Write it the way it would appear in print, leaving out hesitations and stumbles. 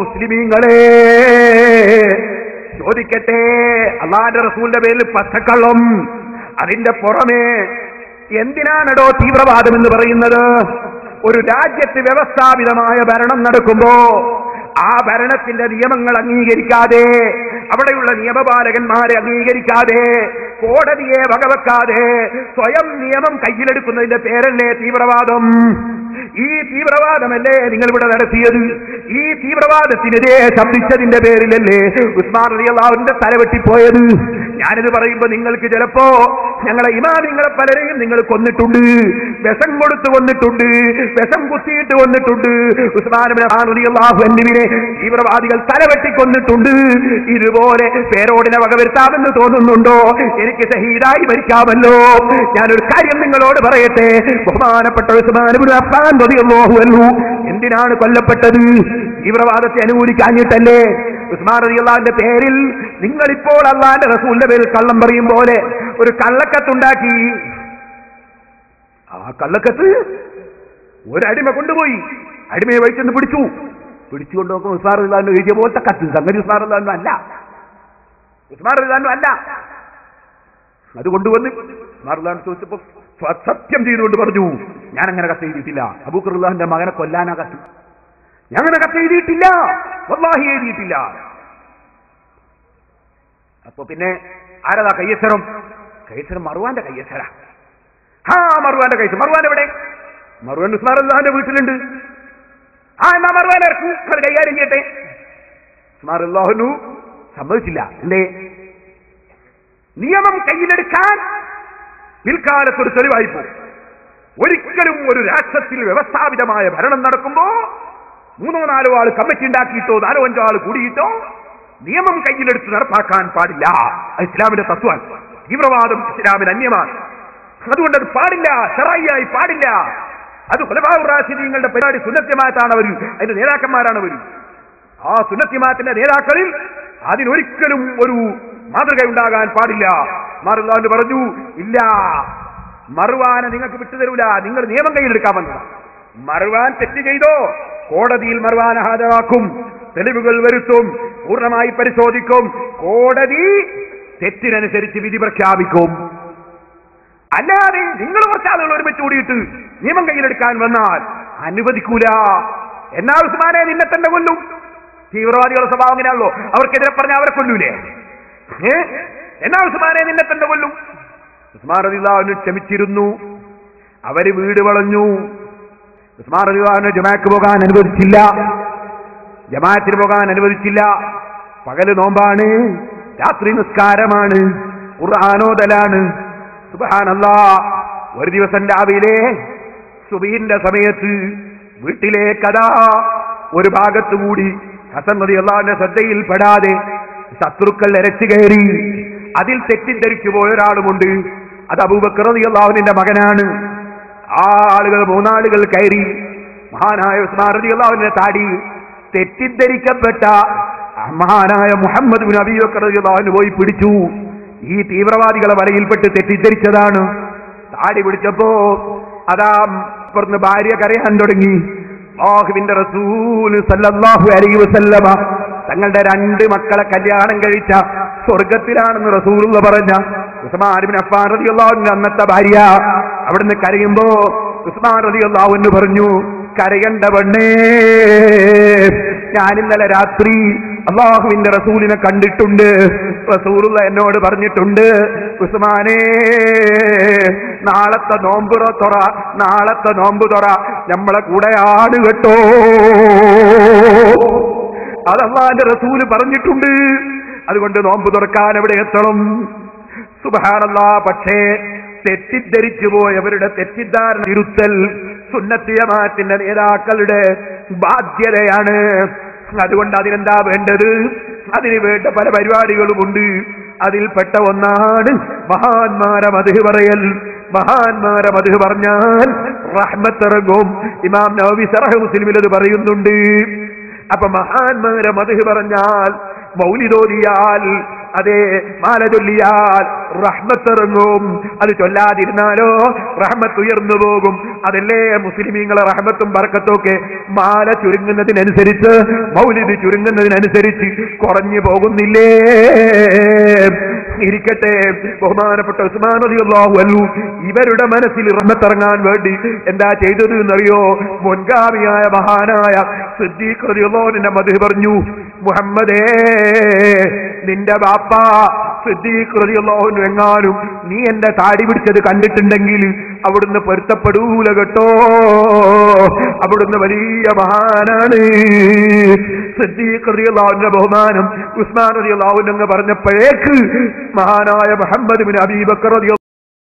മുസ്ലിമീങ്ങളെ, ചോദിക്കട്ടെ, അല്ലാഹുവിന്റെ റസൂലിന്റെ പേരിൽ പച്ചക്കള്ളം, അതിന്റെ പുറമെ എന്തിനാണോ തീവ്രവാദം എന്ന് പറയുന്നത്? ഒരു രാജ്യത്ത് വ്യവസ്ഥാപിതമായ ഭരണം നടക്കുമ്പോ ആ ഭരണത്തിന്റെ നിയമങ്ങൾ അംഗീകരിക്കാതെ, അവിടെയുള്ള നിയമപാലകന്മാരെ അംഗീകരിക്കാതെ, കോടതിയെ വകവെക്കാതെ സ്വയം നിയമം കയ്യിലെടുക്കുന്നതിന്റെ പേരല്ലേ തീവ്രവാദം? ഈ തീവ്രവാദമല്ലേ നിങ്ങൾ ഇവിടെ നടത്തിയത്? ഈ തീവ്രവാദത്തിനെതിരെ ശബ്ദിച്ചതിന്റെ പേരിലല്ലേ ഉസ്മാൻ റളിയല്ലാഹുവിന്റെ തലവെട്ടിപ്പോയത്? ഞാനിത് പറയുമ്പോ നിങ്ങൾക്ക് ചിലപ്പോ ഞങ്ങളെ ഇമാമിങ്ങളെ പലരെയും നിങ്ങൾ കൊന്നിട്ടുണ്ട്, വിഷം കൊടുത്തു കൊന്നിട്ടുണ്ട്, വിഷം കുത്തിയിട്ട് കൊന്നിട്ടുണ്ട്. ഉസ്മാൻ റളിയല്ലാഹു അൻഹുവിനെ തീവ്രവാദികൾ തലവെട്ടി കൊന്നിട്ടുണ്ട്. ഇതുപോലെ പേരോടിനെ വകവരുത്താമെന്ന് തോന്നുന്നുണ്ടോ? എനിക്ക് ഷഹീദായി മരിക്കാമല്ലോ. ഞാനൊരു കാര്യം നിങ്ങളോട് പറയട്ടെ, ബഹുമാനപ്പെട്ട ഉസ്മാൻ ഇബ്നു അഫ്ഫാൻ റളിയല്ലാഹു അൻഹു എന്തിനാണ് കൊല്ലപ്പെട്ടത്? തീവ്രവാദത്തെ അനുകൂലിക്കാഞ്ഞിട്ടല്ലേ? ഉസ്മാൻ റളിയല്ലാഹുവിന്റെ പേരിൽ നിങ്ങളിപ്പോൾ അല്ലാഹുവിന്റെ റസൂലിന്റെ പേരിൽ കള്ളം പറയും പോലെ ഒരു കള്ളക്കത്തുണ്ടാക്കി. ആ കള്ളക്കത്ത് ഒരടിമ കൊണ്ടുപോയി, അടിമയെ വഴിച്ചെന്ന് പിടിച്ചുകൊണ്ട് നോക്കുമ്പോൾ ഉസ്മാൻ റളിയല്ലാഹു എഴുതിയ പോലത്തെ കത്ത്. സംഗതി ഉസ്മാൻ റളിയല്ലാഹു അല്ല, ഉസ്മാൻ റളിയല്ലാഹു അല്ല. അത് കൊണ്ടുവന്ന് ഉസ്മാൻ റളിയല്ലാഹു ചോദിച്ചപ്പോൾ സത്യം ചെയ്തുകൊണ്ട് പറഞ്ഞു, ഞാൻ അങ്ങനെ കത്ത് എഴുതിയിട്ടില്ല. അബൂബക്കർ റളിയല്ലാഹുവിന്റെ മകനെ കൊല്ലാനാ കത്ത്, ഞാൻ അങ്ങനെ കത്ത് എഴുതിയിട്ടില്ല, വല്ലാഹി എഴുതിയിട്ടില്ല. അപ്പൊ പിന്നെ ആരതാ കയ്യസരം? കയ്യസരം മർവാന്റെ കയ്യസര. മർവാന്റെ കയ്യസരം. മർവാൻ എവിടെ? മർവാൻ ഉസ്മാൻ റളിയല്ലാഹുവിന്റെ വീട്ടിലുണ്ട്. എന്നാ മർവാൻ ഇറക്കും, അത് കൈകാര്യം ചെയ്യട്ടെ. ഉസ്മാൻ റളിയല്ലാഹു സമ്മതിച്ചില്ല. എന്തേ? നിയമം കയ്യിലെടുക്കാൻ പിൽക്കാലത്തൊരു തെളിവായിപ്പോ. ഒരിക്കലും ഒരു രാഷ്ട്രത്തിൽ വ്യവസ്ഥാപിതമായ ഭരണം നടക്കുമ്പോ 3-4 ആൾ കമ്മിറ്റി ഉണ്ടാക്കിയിട്ടോ 4-5 ആൾ കൂടിയിട്ടോ നിയമം കയ്യിലെടുത്ത് നടപ്പാക്കാൻ പാടില്ല. ഇസ്ലാമിന്റെ തത്വമാണ്. തീവ്രവാദം ഇസ്ലാമിന് അന്യമാണ്. അതുകൊണ്ട് അത് പാടില്ല, ശറഈയായി പാടില്ല. അത് ഖുലഫാഉർ റാഷിദീങ്ങളുടെ പരിപാടി സുന്നത്യമായിട്ടാണ് അവർ, അതിന്റെ നേതാക്കന്മാരാണ് അവർ. ആ സുന്നത്യമാത്തിന്റെ നേതാക്കളിൽ അതിനൊരിക്കലും ഒരു മാതൃക ഉണ്ടാകാൻ പാടില്ല. മർവാൻ പറഞ്ഞു, ഇല്ല, മർവാനെ നിങ്ങൾക്ക് വിട്ടുതരൂല, നിങ്ങൾ നിയമം കയ്യിലെടുക്കാൻ വന്നതാണ്. മർവാൻ തെറ്റ് ചെയ്തോ കോടതിയിൽ മർവാനെ ഹാജരാക്കും, തെളിവുകൾ വരുത്തും, പൂർണ്ണമായി പരിശോധിക്കും, കോടതി തെറ്റിനനുസരിച്ച് വിധി പ്രഖ്യാപിക്കും. അല്ലാതെ നിങ്ങൾ കുറച്ച് ആളുകൾ ഒരുമിച്ച് കൂടിയിട്ട് നിയമം കയ്യിലെടുക്കാൻ വന്നാൽ അനുവദിക്കൂല. എന്നാൽ ഉസ്മാനെ നിന്നെ തന്നെ കൊല്ലും. തീവ്രവാദികളുടെ സ്വഭാവം ഇങ്ങനെയാണല്ലോ, അവർക്കെതിരെ പറഞ്ഞാൽ അവരെ കൊല്ലൂലേ? എന്നാൽ ഉസ്മാനെ നിന്നെ തന്നെ കൊല്ലും. ഉസ്മാൻ റളിയല്ലാഹു അൻഹു ക്ഷമിച്ചിരുന്നു. അവര് വീട് വളഞ്ഞു. ഉസ്മാൻ റളിയല്ലാഹു അൻഹു ജമാഅത്തിന് പോകാൻ അനുവദിച്ചില്ല. ജമാഅത്തിന് പോകാൻ അനുവദിച്ചില്ല. പകല് നോമ്പാണ്, രാത്രി നിസ്കാരമാണ്, ഖുർആനോദലാണ്. സുബ്ഹാനല്ലാഹ്. ഒരു ദിവസം രാവിലെ സുബഹിന്റെ സമയത്ത് വീട്ടിലേക്കതാ ഒരു ഭാഗത്തുകൂടി ഹസൻ റളിയല്ലാഹു അൻഹു ശ്രദ്ധയിൽപ്പെടാതെ ശത്രുക്കൾ എരച്ചു കയറി. അതിൽ തെറ്റിദ്ധരിച്ചു പോയ ഒരാളുമുണ്ട്. അത് അബൂബക്കർ റളിയല്ലാഹു അൻഹുവിന്റെ മകനാണ്. ആ ആളുകൾ 3 ആളുകൾ കയറി മഹാനായ ഉസ്മാൻ റളിയല്ലാഹു അൻഹുവിന്റെ താടി തെറ്റിദ്ധരിക്കപ്പെട്ട മഹാനായ മുഹമ്മദ് ബിൻ അബീ ബക്കർ റളിയല്ലാഹു അൻഹു പോയി പിടിച്ചു. ഈ തീവ്രവാദികളെ വലയിൽപ്പെട്ട് തെറ്റിദ്ധരിച്ചതാണ്. താടി പിടിച്ചപ്പോ അതാ പറഞ്ഞ ഭാര്യ കരയാൻ തുടങ്ങി. അല്ലാഹുവിന്റെ റസൂൽ സല്ലല്ലാഹു അലൈഹി വസല്ലമ തങ്ങളുടെ 2 മക്കളെ കല്യാണം കഴിച്ച സ്വർഗത്തിലാണെന്ന് റസൂലുള്ള പറഞ്ഞ ഉസ്മാൻ ഇബ്നു അഫ്ഫാൻ റളിയല്ലാഹു അൻഹു അന്നത്തെ ഭാര്യ അവിടുന്ന് കരയുമ്പോ ഉസ്മാൻ റളിയല്ലാഹു അൻഹു പറഞ്ഞു, കരയണ്ട പെണ്ണേ, ഞാൻ ഇന്നലെ രാത്രി അല്ലാഹുവിന്റെ റസൂലിനെ കണ്ടിട്ടുണ്ട്. റസൂലുള്ള എന്നോട് പറഞ്ഞിട്ടുണ്ട്, ഉസ്മാനേ, നാളത്തെ നോമ്പ് തുറ നമ്മളെ കൂടെയാണ് കേട്ടോ. അത് അല്ലാഹുവിന്റെ റസൂല് പറഞ്ഞിട്ടുണ്ട്. അതുകൊണ്ട് നോമ്പ് തുറക്കാൻ എവിടെ എത്തണം? സുബ്ഹാനല്ലാഹ്. പക്ഷേ തെറ്റിദ്ധരിച്ചു പോയവരുടെ തെറ്റിദ്ധാരണ തിരുത്തൽ സുന്നത്ത് ജമാഅത്തിന്റെ നേതാക്കളുടെ ബാധ്യതയാണ്. അതുകൊണ്ട് അതിനെന്താ വേണ്ടത്? അതിന് വേണ്ട പല പരിപാടികളുമുണ്ട്. അതിൽപ്പെട്ട ഒന്നാണ് മഹാന്മാരെ മദ്ഹ് പറയൽ. മഹാന്മാരെ മദ്ഹ് പറഞ്ഞാൽ റഹ്മത്തിറങ്ങും. ഇമാം നവവി ശറഹ് മുസ്ലിമിൽ അത് പറയുന്നുണ്ട്. അപ്പൊ മഹാന്മാരെ മദ്ഹ് പറഞ്ഞാൽ, മൗലിദ് ഓതിയാൽ, അതേ മാല ചൊല്ലിയാൽ റഹ്മത്തിറങ്ങും, അത് ചൊല്ലാതിരുന്നാലോ റഹ്മത്ത് ഉയർന്നു പോകും. അതല്ലേ മുസ്ലിമീങ്ങളെ റഹ്മത്തും ബർക്കത്തും ഒക്കെ മാല ചുരുങ്ങുന്നതിനനുസരിച്ച്, മൗലിദ് ചുരുങ്ങുന്നതിനനുസരിച്ച് കുറഞ്ഞു പോകുന്നില്ലേ? ഇരിക്കട്ടെ, ബഹുമാനപ്പെട്ട ഉസ്മാൻ റളിയല്ലാഹു അൻഹു ഇവരുടെ മനസ്സിൽ റഹ്മത്തിറങ്ങാൻ വേണ്ടി എന്താ ചെയ്തത് എന്നറിയോ? മുൻഗാമിയായ മഹാനായ സിദ്ദീഖ് റളിയല്ലാഹു അൻഹുവിന്റെ മദ്ഹ് പറഞ്ഞു. മുഹമ്മദേ, നിന്റെ ബാപ്പ സിദ്ദീഖ് റളിയല്ലാഹു അൻഹു എങ്ങാനും നീ എന്റെ താടി പിടിച്ചത് കണ്ടിട്ടുണ്ടെങ്കിൽ അവിടുന്ന് പൊരുത്തപ്പെടൂല കേട്ടോ. അവിടുന്ന് വലിയ മഹാനാണ്. സിദ്ദീഖ് റളിയല്ലാഹു അൻഹുവിന്റെ ബഹുമാനം ഉസ്മാൻ റളിയല്ലാഹു അൻഹു പറഞ്ഞപ്പോഴേക്ക് മഹാനായ മുഹമ്മദ് ബിൻ അബീ ബക്കർ